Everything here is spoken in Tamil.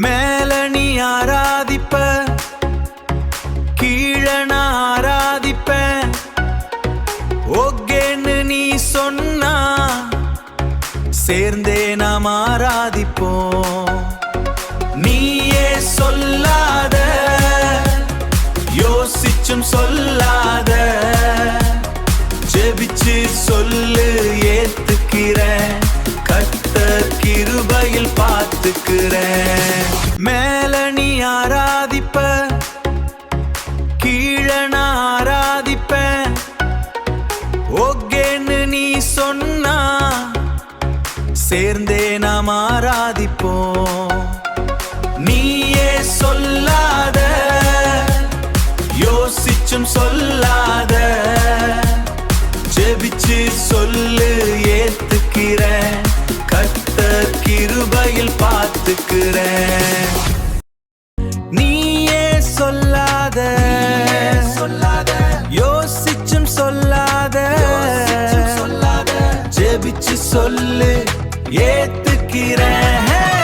மேல நீ ஆராதிப்ப, கீழ நான் ஆராதிப்பேன். ஓகேன்னு நீ சொன்னா சேர்ந்தே நாம் ஆராதிப்போம். நீயே சொல்லாத, யோசிச்சும் சொல்லாத, ஜெபிச்சு சொல்லு ஏத்துக்கிறேன். கர்த்தர் கிருபையில் பார்த்துக்கிறேன். மேல நீ ஆராதிப்ப, கீழ நான் ஆராதிப்பேன். ஓகேன்னு நீ சொன்னா சேர்ந்தே நாம் ஆராதிப்போம். நீயே சொல்லாத, யோசிச்சும் சொல்லாத, ஜெபிச்சு சொல்லு ஏத்துக்கிறேன். கர்த்தர் கிருபையில் பார்த்துக்கிறேன். நீயே சொல்லாத, யோசிச்சும் சொல்லாத, ஜெபிச்சு சொல்லு ஏத்துக்கிறேன்.